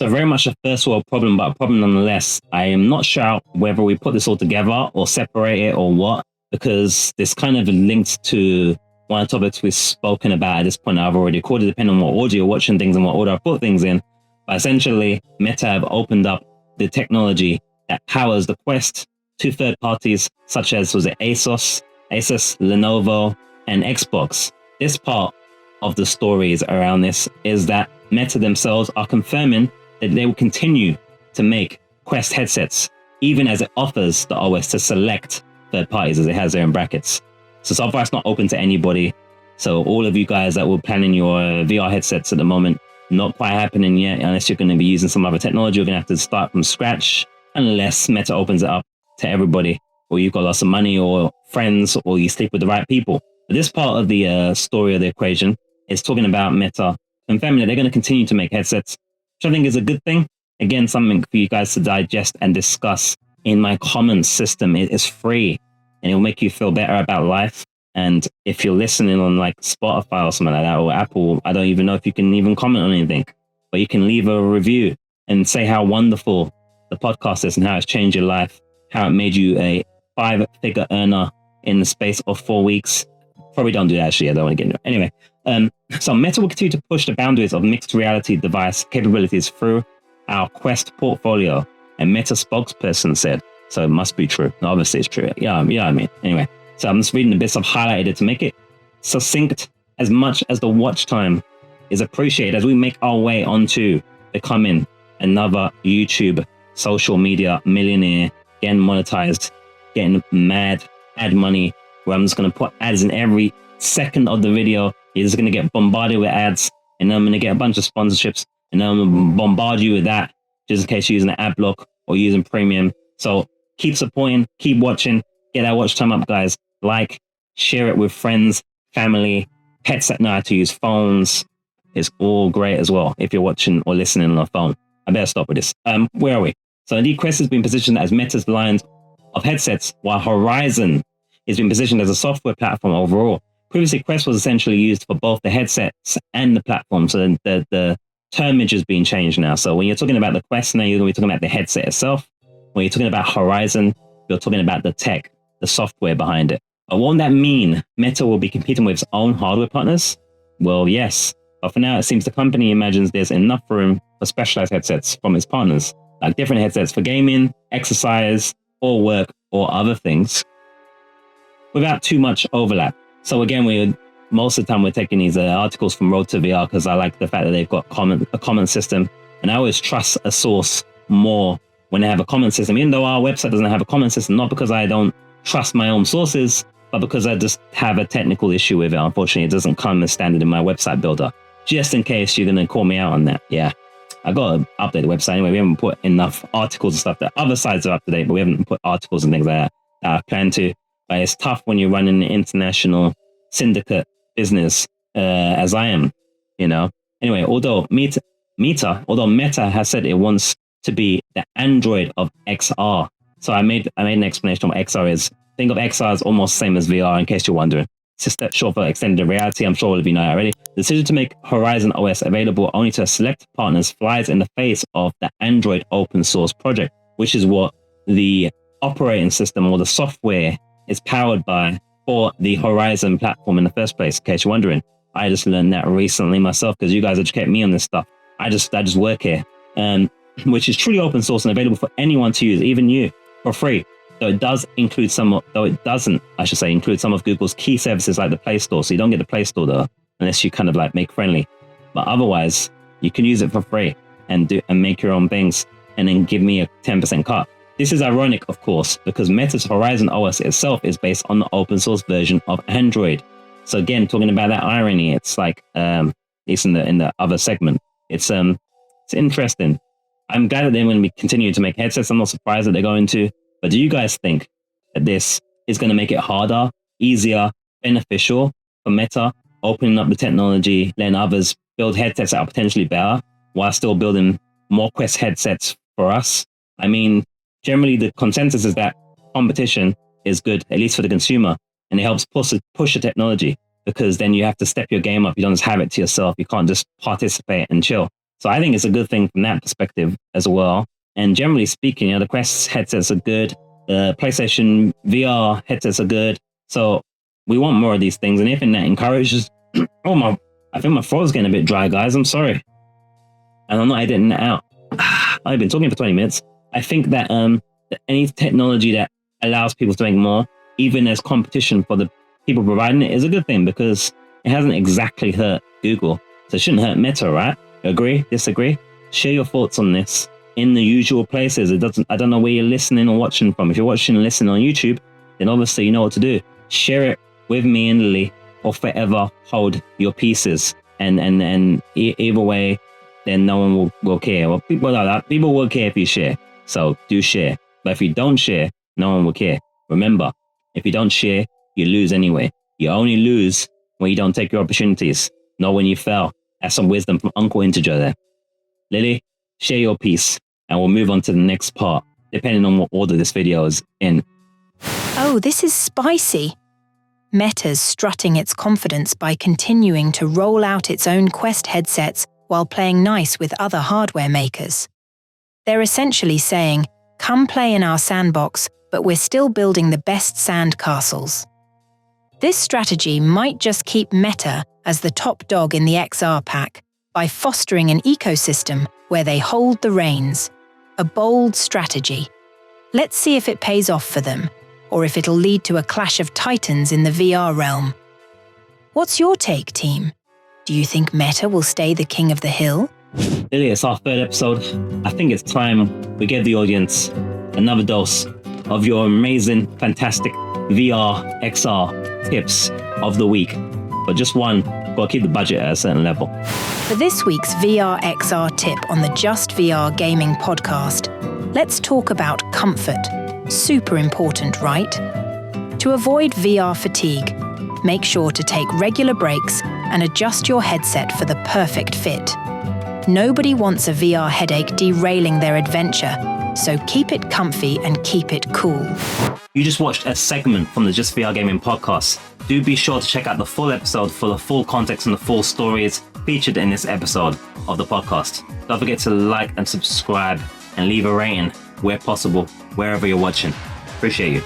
So very much a first world problem, but a problem nonetheless. I am not sure whether we put this all together or separate it or what, because this kind of links to one of the topics we've spoken about at this point. I've already recorded, depending on what order you're watching things and what order I put things in. But essentially, Meta have opened up the technology that powers the Quest to third parties such as, was it Asus, Lenovo, and Xbox. This part of the stories around this is that Meta themselves are confirming that they will continue to make Quest headsets, even as it offers the OS to select third parties, as it has there in brackets. So far it's not open to anybody. So all of you guys that were planning your VR headsets at the moment, not quite happening yet, unless you're going to be using some other technology. You're going to have to start from scratch, unless Meta opens it up to everybody, or you've got lots of money or friends, or you stick with the right people. But this part of the story of the equation is talking about Meta confirming that they're going to continue to make headsets, which I think is a good thing. Again, something for you guys to digest and discuss in my comments system. It is free and it will make you feel better about life. And if you're listening on like Spotify or something like that, or Apple, I don't even know if you can even comment on anything, but you can leave a review and say how wonderful the podcast is and how it's changed your life, how it made you a 5-figure earner in the space of 4 weeks. Probably don't do that, actually. I don't want to get into it. Anyway, so Meta will continue to push the boundaries of mixed reality device capabilities through our Quest portfolio, a Meta spokesperson said. So it must be true. Obviously it's true. Yeah, I mean. Anyway, so I'm just reading the bits I've highlighted to make it succinct as much as the watch time is appreciated as we make our way onto becoming another YouTube social media millionaire, getting monetized, getting mad ad money, where I'm just going to put ads in every second of the video. You're just going to get bombarded with ads, and then I'm going to get a bunch of sponsorships, and then I'm going to bombard you with that, just in case you're using an ad block or using premium. So keep supporting, keep watching, get that watch time up, guys. Like, share it with friends, family, pets that know how to use phones. It's all great as well if you're watching or listening on a phone. I better stop with this. Where are we? So indeed, Quest has been positioned as Meta's line of headsets, while Horizon has been positioned as a software platform overall. Previously, Quest was essentially used for both the headsets and the platform. So the termage has been changed now. So when you're talking about the Quest, now you're going to be talking about the headset itself. When you're talking about Horizon, you're talking about the tech, the software behind it. But won't that mean Meta will be competing with its own hardware partners? Well, yes. But for now, it seems the company imagines there's enough room for specialized headsets from its partners, like different headsets for gaming, exercise, or work, or other things, without too much overlap. So again, most of the time we're taking these articles from Road to VR because I like the fact that they've got a common system, and I always trust a source more when they have a common system, even though our website doesn't have a common system, not because I don't trust my own sources, but because I just have a technical issue with it. Unfortunately, it doesn't come as standard in my website builder. Just in case you're going to call me out on that. Yeah, I got to update the website anyway. We haven't put enough articles and stuff. The other sites are up to date, but we haven't put articles and things like that I plan to. But it's tough when you're running an international syndicate business, as I am, you know. Anyway, although Meta has said it wants to be the Android of XR. So I made an explanation of what XR is. Think of XR as almost the same as VR, in case you're wondering. It's just that short for extended reality. I'm sure all of you know that already. The decision to make Horizon OS available only to select partners flies in the face of the Android open source project, which is what the operating system or the software is powered by for the Horizon platform in the first place, in case you're wondering. I just learned that recently myself because you guys educate me on this stuff. I just work here, which is truly open source and available for anyone to use, even you, for free. Though it does include include some of Google's key services like the Play Store. So you don't get the Play Store though, unless you kind of like make friendly. But otherwise, you can use it for free and make your own things and then give me a 10% cut. This is ironic, of course, because Meta's Horizon OS itself is based on the open source version of Android. So again, talking about that irony, it's like, at least in the other segment, it's interesting. I'm glad that they're going to be continuing to make headsets. I'm not surprised that they're going to. But do you guys think that this is going to make it harder, easier, beneficial for Meta, opening up the technology, letting others build headsets that are potentially better while still building more Quest headsets for us? I mean, generally the consensus is that competition is good, at least for the consumer, and it helps push the technology, because then you have to step your game up. You don't just have it to yourself. You can't just participate and chill. So I think it's a good thing from that perspective as well. And generally speaking, the Quest headsets are good. The PlayStation VR headsets are good. So we want more of these things. And anything that encourages, I think my throat's getting a bit dry, guys. I'm sorry. And I'm not editing that out. I've been talking for 20 minutes. I think that any technology that allows people to make more, even as competition for the people providing it, is a good thing, because it hasn't exactly hurt Google. So it shouldn't hurt Meta, right? Agree? Disagree? Share your thoughts on this in the usual places. I don't know where you're listening or watching from. If you're watching and listening on YouTube, then obviously you know what to do. Share it with me and Lily, or forever hold your pieces. And either way, then no one will care. Well, people will care if you share. So do share. But if you don't share, no one will care. Remember, if you don't share, you lose anyway. You only lose when you don't take your opportunities, not when you fail. That's some wisdom from Uncle Integer there. Lily, share your piece, and we'll move on to the next part, depending on what order this video is in. Oh, this is spicy. Meta's strutting its confidence by continuing to roll out its own Quest headsets while playing nice with other hardware makers. They're essentially saying, come play in our sandbox, but we're still building the best sand castles. This strategy might just keep Meta as the top dog in the XR pack by fostering an ecosystem where they hold the reins. A bold strategy. Let's see if it pays off for them, or if it'll lead to a clash of titans in the VR realm. What's your take, team? Do you think Meta will stay the king of the hill? Lily, it's our third episode. I think it's time we give the audience another dose of your amazing, fantastic VR, XR tips of the week. But just one, gotta keep the budget at a certain level. For this week's VR XR tip on the JustVRGaming podcast, let's talk about comfort. Super important, right? To avoid VR fatigue, make sure to take regular breaks and adjust your headset for the perfect fit. Nobody wants a VR headache derailing their adventure, so keep it comfy and keep it cool. You just watched a segment from the JustVRGaming podcast. Do be sure to check out the full episode for the full context and the full stories featured in this episode of the podcast. Don't forget to like and subscribe and leave a rating where possible, wherever you're watching. Appreciate you.